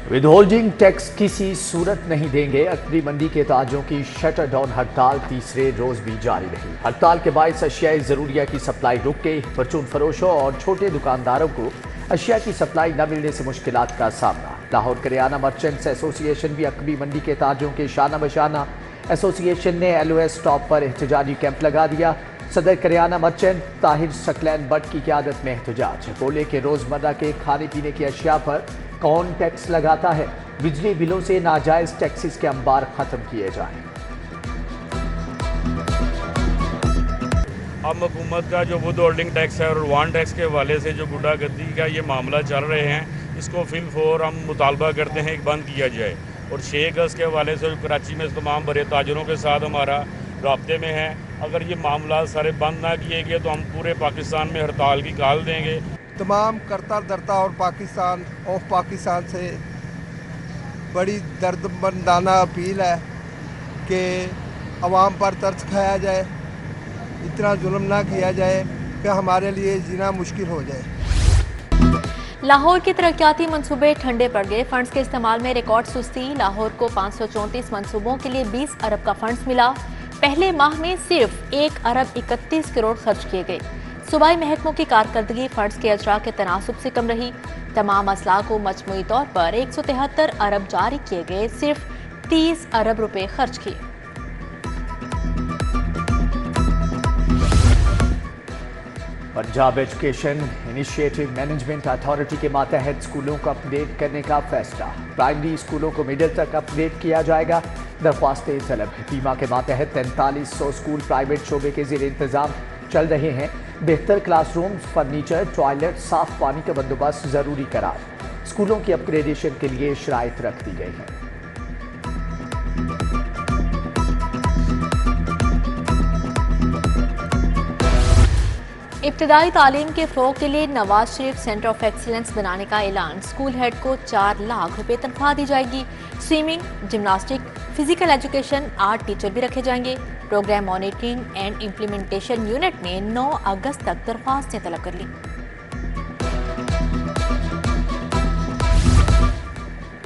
With holding tax किसी सूरत नहीं देंगे। अकबरी मंडी के ताजों की शटर डाउन हड़ताल तीसरे रोज भी जारी रही। हड़ताल के बायस अशियाई ज़रूरिया की सप्लाई रुक गई। परचून फरोशों और छोटे दुकानदारों को अशिया की सप्लाई न मिलने से मुश्किलात का सामना। लाहौर करियाना मर्चेंट्स एसोसिएशन भी अकबरी मंडी के ताजों के शाना बशाना। एसोसिएशन ने LOS स्टॉप पर एहतजाजी कैंप लगा दिया। सदर करियाना मर्चेंट ताहिर सकलैन बट की क़यादत में एहतजाज। बोले कि रोज़मर्रा के खाने पीने की अशिया पर कौन टैक्स लगाता है। बिजली बिलों से नाजायज़ टैक्सेस के अंबार ख़त्म किए जाएं। अब हुकूमत का जो वुड होल्डिंग टैक्स है और वान टैक्स के हवाले से जो गुंडागर्दी का ये मामला चल रहे हैं, इसको फिलफौर हम मुतालबा करते हैं कि बंद किया जाए। और 6 अगस्त के हवाले से कराची में तमाम बड़े ताजरों के साथ हमारा राब्ते में है। अगर ये मामला सारे बंद ना किए गए तो हम पूरे पाकिस्तान में हड़ताल की काल देंगे। तमाम करता धरता और पाकिस्तान ऑफ पाकिस्तान से बड़ी दर्दमंदाना अपील है कि अवाम पर तरस खाया जाए, इतना जुल्म ना किया जाए कि हमारे लिए जीना मुश्किल हो जाए। लाहौर के तरक्याती मंसूबे ठंडे पड़ गए। फंड्स के इस्तेमाल में रिकॉर्ड सुस्ती। लाहौर को 534 मंसूबों के लिए 20 अरब का फंड्स मिला। पहले माह में सिर्फ 1 अरब 31 करोड़ खर्च किए गए। सूबाई महकमों की कारकर्दगी फंड्स के अजरा के तनासुब से कम रही। तमाम असला को मजमूई तौर पर 173 अरब जारी किए गए, सिर्फ 30 अरब रुपए खर्च किए। Punjab education initiative management authority के मातहत स्कूलों को अपडेट करने का फैसला। प्राइमरी स्कूलों को मिडिल तक अपडेट किया जाएगा। दरख्वास्तें तलब। बीमा के मातहत 4300 स्कूल प्राइवेट शोबे के ज़ेर इंतज़ाम चल रहे हैं। बेहतर क्लासरूम, फर्नीचर, टॉयलेट, साफ पानी का बंदोबस्त ज़रूरी करार। स्कूलों की अपग्रेडेशन के लिए शराइत रख दी गई हैं। इब्तदाई तालीम के फ़रोग़ के लिए Nawaz Sharif centre of excellence बनाने का ऐलान। स्कूल हेड को 4 लाख रुपए तनख्वाह दी जाएगी। Swimming, gymnastic, physical education, art teacher भी रखे जाएंगे। Program monitoring and implementation unit ने 9 अगस्त तक दरख्वास्तें तलब कर ली।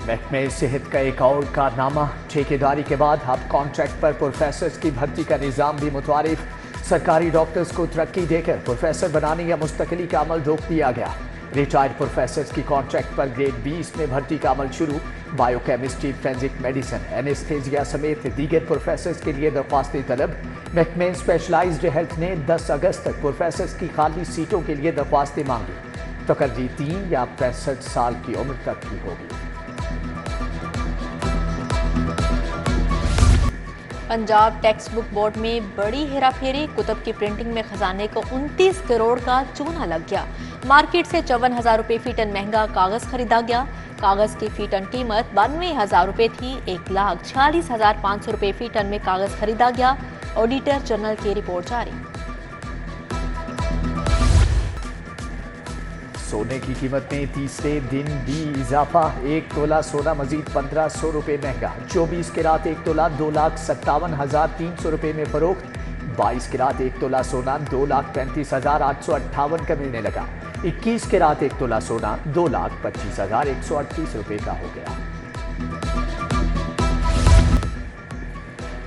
महकमे सेहत का एक और कारनामा। ठेकेदारी के बाद अब कॉन्ट्रैक्ट पर प्रोफेसर्स की भर्ती का निज़ाम भी मुतारिफ। सरकारी डॉक्टर्स को तरक्की देकर प्रोफेसर बनाने या मुस्तकिली का अमल रोक दिया गया। रिटायर्ड प्रोफेसर्स की कॉन्ट्रैक्ट पर ग्रेड 20 में भर्ती का अमल शुरू। बायोकेमिस्ट्री, फोरेंसिक मेडिसिन, एनेस्थेसिया समेत दीगर प्रोफेसर्स के लिए दरख्वास्तें तलब। महकमे स्पेशलाइज्ड हेल्थ ने 10 अगस्त तक प्रोफेसर्स की खाली सीटों के लिए दरख्वास्तें मांगी। तकर्री 3 या 65 साल की उम्र तक की होगी। पंजाब टेक्स्ट बुक बोर्ड में बड़ी हेराफेरी। कुतब की प्रिंटिंग में खजाने को 29 करोड़ का चूना लग गया। मार्केट से 54,000 रुपए फी टन महंगा कागज खरीदा गया। कागज की फी टन कीमत 92,000 रुपए थी। 1,46,500 रुपए फी टन में कागज खरीदा गया। ऑडिटर जनरल की रिपोर्ट जारी। सोने की कीमत में तीसरे दिन भी इजाफा। 1 तोला सोना मजीद 1500 रुपए महंगा। 24 कैरात 1 तोला 2,57,300 रुपए में फरोख्त। 22 कैरात 1 तोला सोना 2,35,858 का मिलने लगा। 21 कैरात 1 तोला सोना 2,25,138 रुपए का हो गया।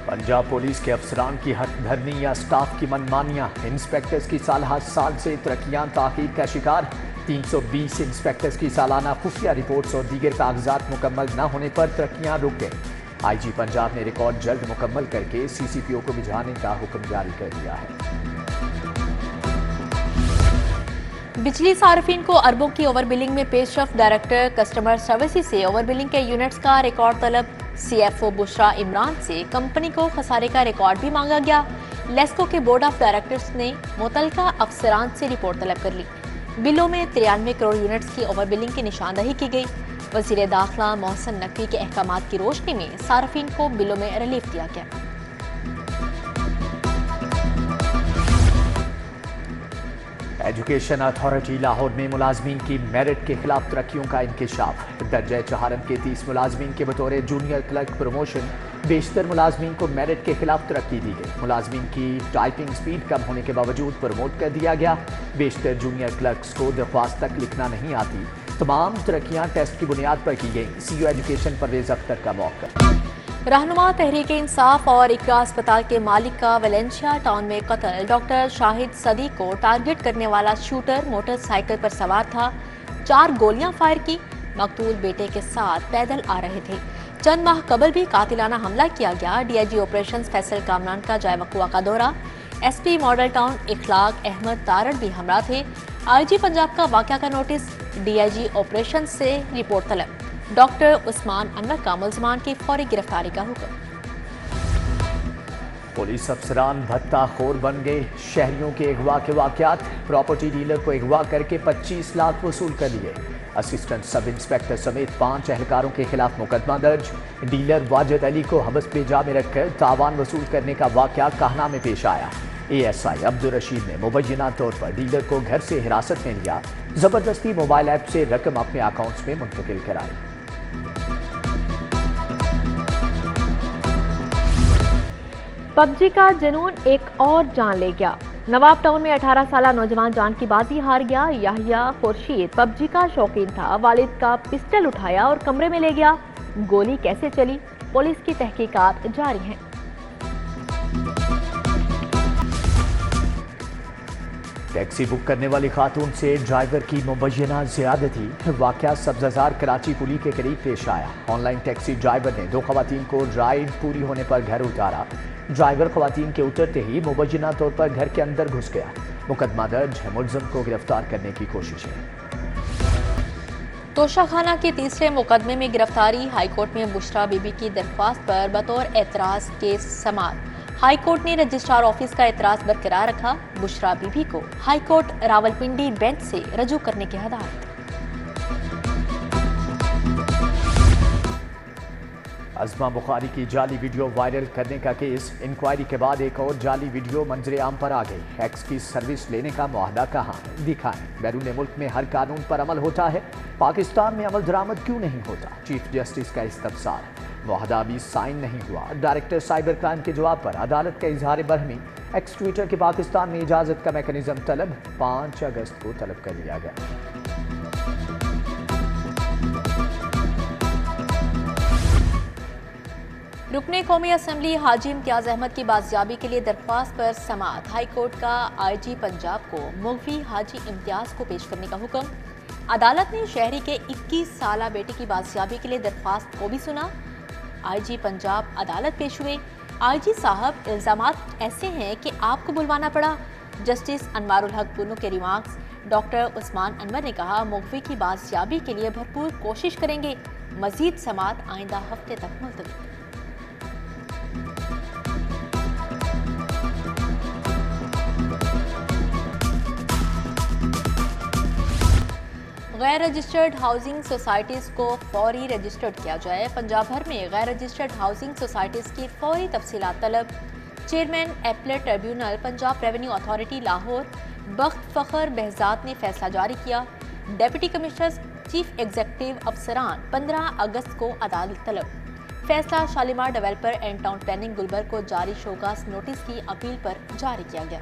पंजाब पुलिस के अफसरान की हक धरनी या स्टाफ की मनमानियां। इंस्पेक्टर्स की साल हर साल से तरक्कियां ताकीद का शिकार। 320 इंस्पेक्टर्स की सालाना खुफिया रिपोर्ट्स और दीगर कागजात मुकम्मल न होने पर तरक्कियां रुक गई। IG पंजाब ने रिकॉर्ड जल्द मुकम्मल करके CCPO को भिजवाने का हुक्म जारी कर दिया है। बिजली सार्फिन को अरबों की ओवर बिलिंग में पेशरफ। डायरेक्टर कस्टमर सर्विसेज से ओवर बिलिंग के यूनिट्स का रिकॉर्ड तलब। CFO बुशरा इमरान से कंपनी को खसारे का रिकॉर्ड भी मांगा गया। लेस्को के बोर्ड ऑफ डायरेक्टर्स ने मुतलका अफसरान से रिपोर्ट तलब कर ली। बिलों में 93 करोड़ यूनिट्स की ओवर बिलिंग की निशानदही की गई। वज़ीर दाखिला मोहसिन नकवी के अहकामात की रोशनी में सार्फिन को बिलों में रिलीफ दिया गया। एजुकेशन अथॉरिटी लाहौर में मुलाजमीन की मेरिट के खिलाफ तरक्कियों का इंकशाफ। दर्जा चहारम के 30 मुलाजमीन के बतौर जूनियर क्लर्क प्रमोशन। बेशतर मुलाजमीन को मेरिट के खिलाफ तरक्की दी गई। मुलाजमीन की टाइपिंग स्पीड कम होने के बावजूद प्रमोट कर दिया गया। बेशतर जूनियर क्लर्क्स को दरख्वास्त तक लिखना नहीं आती। तमाम तरक्कियां टेस्ट की बुनियाद पर की गई। CEO एजुकेशन परवेज अख्तर का मौका। रहनुमा तहरीक इंसाफ और इकरा अस्पताल के मालिक का वेलेंशिया टाउन में कत्ल। डॉक्टर शाहिद सदी को टारगेट करने वाला शूटर मोटरसाइकिल पर सवार था। 4 गोलियां फायर की। मकतूल बेटे के साथ पैदल आ रहे थे। चंद माह कबल भी कातिलाना हमला किया गया। DIG ऑपरेशंस फैसल कामरान का जाए वक़ुआ का दौरा। SP मॉडल टाउन इखलाक अहमद तारड़ भी हमरा थे। IG पंजाब का वाक़या का नोटिस। DIG ऑपरेशन से रिपोर्ट तलब। डॉक्टर उस्मान अनवर का मुल्ज़मान की फौरी गिरफ्तारी का हुक्म। पुलिस अफसरान भत्ताखोर बन गए। शहरियों के अगवा के वाक़यात। प्रॉपर्टी डीलर को अगवा करके 25 लाख वसूल कर लिए। असिस्टेंट सब इंस्पेक्टर समेत 5 एहलकारों के खिलाफ मुकदमा दर्ज। डीलर वाजिद अली को हबस पे जा में रखकर तावान वसूल करने का वाक़या काहना में पेश आया। ASI अब्दुल रशीद ने मुबैना तौर पर डीलर को घर से हिरासत में लिया। जबरदस्ती मोबाइल ऐप से रकम अपने अकाउंट्स में मुंतकिल कराई। PUBG का जुनून एक और जान ले गया। नवाब टाउन में 18 साला नौजवान जान की बाजी हार गया। याहिया खुर्शीद PUBG का शौकीन था। वालिद का पिस्टल उठाया और कमरे में ले गया। गोली कैसे चली, पुलिस की तहकीकात जारी हैं। टैक्सी बुक करने वाली खातून से ड्राइवर की मुबैना ज़्यादती। वाक़या सब्ज़ाजार कराची पुली के करीब पेश आया। ऑनलाइन टैक्सी ड्राइवर ने 2 खवातीन को राइड पूरी होने पर घर उतारा। ड्राइवर खवातीन के उतरते ही मुबैना तौर पर घर के अंदर घुस गया। मुकदमा दर्ज है। मुलज़म को गिरफ्तार करने की कोशिश है। तोशाखाना के तीसरे मुकदमे में गिरफ्तारी। हाईकोर्ट में बुशरा बीबी की दरख्वास्त पर बतौर एतराज़ केस समाअत। हाईकोर्ट ने रजिस्ट्रार ऑफिस का एतराज़ बरकरार रखा। बुशरा बीबी को हाईकोर्ट रावलपिंडी बेंच से रजू करने की हदायत। अज़मा बुखारी की जाली वीडियो वायरल करने का केस। इंक्वायरी के बाद एक और जाली वीडियो मंजरे आम पर आ गई। एक्स की सर्विस लेने का मुआहदा कहाँ दिखाएं। बैरून मुल्क में हर कानून पर अमल होता है, पाकिस्तान में अमल दरामद क्यों नहीं होता। चीफ जस्टिस का इस्तफसार। मुआहदा अभी साइन नहीं हुआ। डायरेक्टर साइबर क्राइम के जवाब पर अदालत का इजहार बरहमी। एक्स ट्विटर के पाकिस्तान में इजाजत का मैकेनिज्म तलब। 5 अगस्त को तलब कर लिया गया। रुकने कौमी असम्बली हाजी इम्तियाज अहमद की बाजियाबी के लिए दरख्वास्त पर समाअत। हाईकोर्ट का IG पंजाब को मुगवी हाजी इम्तियाज को पेश करने का हुक्म। अदालत ने शहरी के 21 साला बेटे की बाजियाबी के लिए दरख्वास्त को भी सुना। IG पंजाब अदालत पेश हुए। IG साहब, इल्जामात ऐसे हैं कि आपको बुलवाना पड़ा। जस्टिस अनवारुल हक पुन्नू के रिमार्क्स। डॉक्टर उस्मान अनवर ने कहा, मुगवी की बाजियाबी के लिए भरपूर कोशिश करेंगे। मजीद समाअत आइंदा हफ्ते तक मुलतवी। गैर रजिस्टर्ड हाउसिंग सोसाइटीज़ को फौरी रजिस्टर्ड किया जाए। पंजाब भर में गैर रजिस्टर्ड हाउसिंग सोसाइटीज़ की फौरी तफसीलात तलब। Chairman appellate tribunal Punjab revenue authority Lahore Bakht Fakhar Behzad ने फैसला जारी किया। डिप्टी कमिश्नर चीफ एग्जीक्यूटिव अफसरान 15 अगस्त को अदालत तलब। फैसला Shalimar developer and town planning Gulberg को जारी शोकास नोटिस की अपील पर जारी किया गया।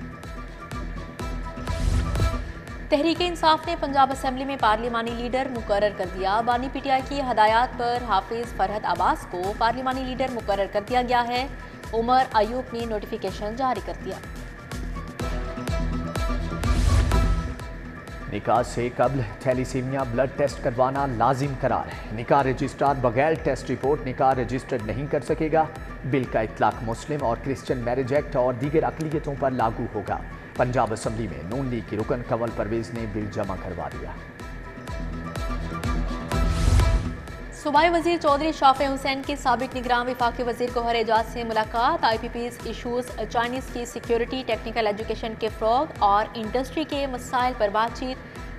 तहरीक इंसाफ ने पंजाब असम्बली में पार्लिमानी लीडर मुकर्रर कर दिया। बानी PTI की हदायत पर हाफिज फरहत अब्बास को पार्लिमानी लीडर मुकर्रर कर दिया गया है। उमर अयूब ने नोटिफिकेशन जारी कर दिया। निकाह से कबल थैलीसीमिया ब्लड टेस्ट करवाना लाजिम करार है। निकाह रजिस्ट्रार बगैर टेस्ट रिपोर्ट निकाह रजिस्टर्ड नहीं कर सकेगा। बिल का इतलाक मुस्लिम और क्रिश्चियन मैरिज एक्ट और दीगर अक़लियतों पर लागू होगा। पंजाब असम्बली में नून लीग की रुकन कंवल परवेज ने बिल जमा करवा दिया। सूबाई वजीर चौधरी शाफे हुसैन की साबिक निगरान वफाकी वजीर गौहर एजाज से मुलाकात। IPP's इशूज़, चाइनीज़ की सिक्योरिटी, टेक्निकल एजुकेशन के फ़रोग़ और इंडस्ट्री के मसाइल पर बातचीत।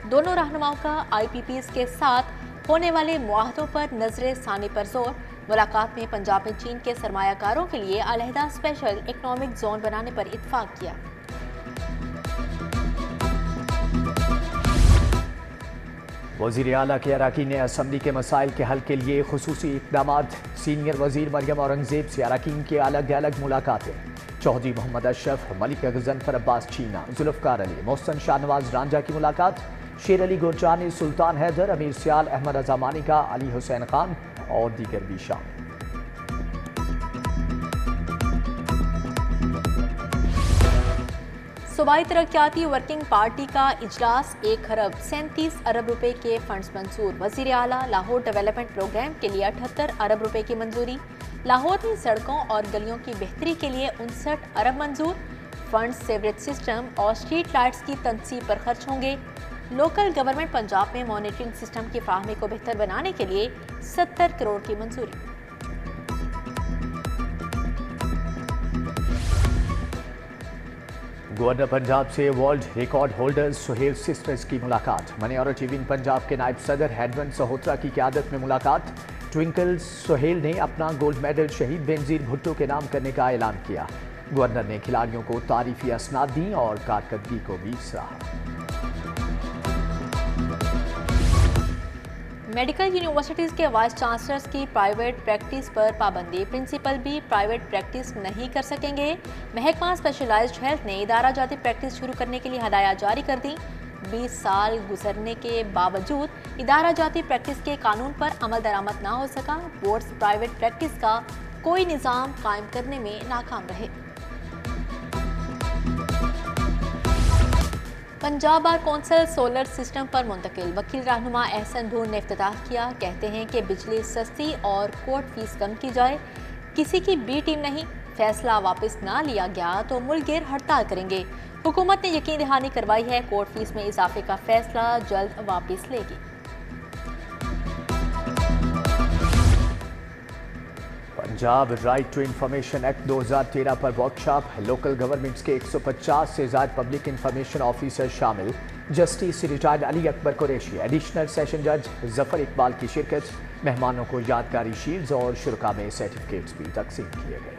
दोनों रहनुमाओं का IPP's के साथ होने वाले मुआहदों पर नजर सानी पर जोर। मुलाकात में पंजाब में चीन के सरमायाकारों के लिए अलहदा स्पेशल इकनॉमिक जोन बनाने पर इत्तफाक किया। वज़ीर आला के अराकीन ने असम्बली के मसाइल के हल के लिए खुसूसी इक़दामात। सीनियर वज़ीर मरियम औरंगज़ेब से अराकीन की अलग अलग मुलाकातें। चौधरी मोहम्मद अशरफ, मलिक गज़नफ़र अब्बास चीना, ज़ुल्फ़कार अली, मोहसन शाहनवाज रांझा की मुलाकात। شیر علی گورجانی، سلطان حیدر، امیر سیال، احمد رضا مانیکا، علی حسین خان اور دیگر بھی شامل۔ صوبائی ترقیاتی ورکنگ پارٹی کا اجلاس 1 ارب 37 ارب روپے کے فنڈز منظور۔ وزیر اعلیٰ لاہور ڈیولپمنٹ پروگرام کے لیے 78 ارب روپے کی منظوری۔ لاہور میں سڑکوں اور گلیوں کی بہتری کے لیے 59 ارب منظور۔ فنڈز سیوریج سسٹم اور اسٹریٹ لائٹس کی تنصیب پر خرچ ہوں گے۔ لوکل گورنمنٹ پنجاب میں مانیٹرنگ سسٹم کی فراہمی کو بہتر بنانے کے لیے 70 کروڑ کی منظوری۔ گورنر پنجاب سے world record holder Sohail sisters کی ملاقات۔ مائنارٹی ونگ پنجاب کے نائب صدر ہیڈون سہوترا کی قیادت میں ملاقات۔ ٹوئنکل سہیل نے اپنا گولڈ میڈل شہید بینظیر بھٹو کے نام کرنے کا اعلان کیا۔ گورنر نے کھلاڑیوں کو تعریفی اسناد دیں اور کارکردگی کو بھی سراہا۔ میڈیکل یونیورسٹیز کے وائس چانسلرز کی پرائیویٹ پریکٹس پر پابندی۔ پرنسپل بھی پرائیویٹ پریکٹس نہیں کر سکیں گے۔ محکمہ اسپیشلائزڈ ہیلتھ نے ادارہ جاتی پریکٹس شروع کرنے کے لیے ہدایات جاری کر دیں۔ 20 سال گزرنے کے باوجود ادارہ جاتی پریکٹس کے قانون پر عمل درآمد نہ ہو سکا۔ بورڈز پرائیویٹ پریکٹس کا کوئی نظام قائم کرنے میں ناکام رہے۔ Punjab bar council solar system پر منتقل۔ وکیل رہنما احسن ڈھونڈ نے افتتاح کیا۔ کہتے ہیں کہ بجلی سستی اور کورٹ فیس کم کی جائے۔ کسی کی بی ٹیم نہیں، فیصلہ واپس نہ لیا گیا تو ملک گیر ہڑتال کریں گے۔ حکومت نے یقین دہانی کروائی ہے، کورٹ فیس میں اضافے کا فیصلہ جلد واپس لے گی۔ Punjab right to information act 2013 پر ورکشاپ۔ لوکل گورنمنٹس کے 150 سے زائد پبلک انفارمیشن آفیسر شامل۔ Justice retired Ali Akbar Qureshi, additional session جج ظفر اقبال کی شرکت۔ مہمانوں کو یادگاری شیلڈز اور شرکاء میں سرٹیفکیٹس بھی تقسیم کیے گئے۔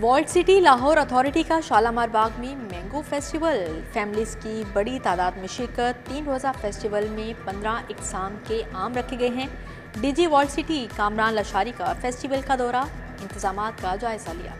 ورلڈ سٹی لاہور اتھارٹی کا شالامار باغ میں مینگو فیسٹیول۔ فیملیز کی بڑی تعداد میں شرکت۔ 3 روزہ فیسٹیول میں 15 اقسام کے آم رکھے گئے ہیں۔ D G world city Kamran Lashari کا فیسٹیول کا دورہ، انتظامات کا جائزہ لیا۔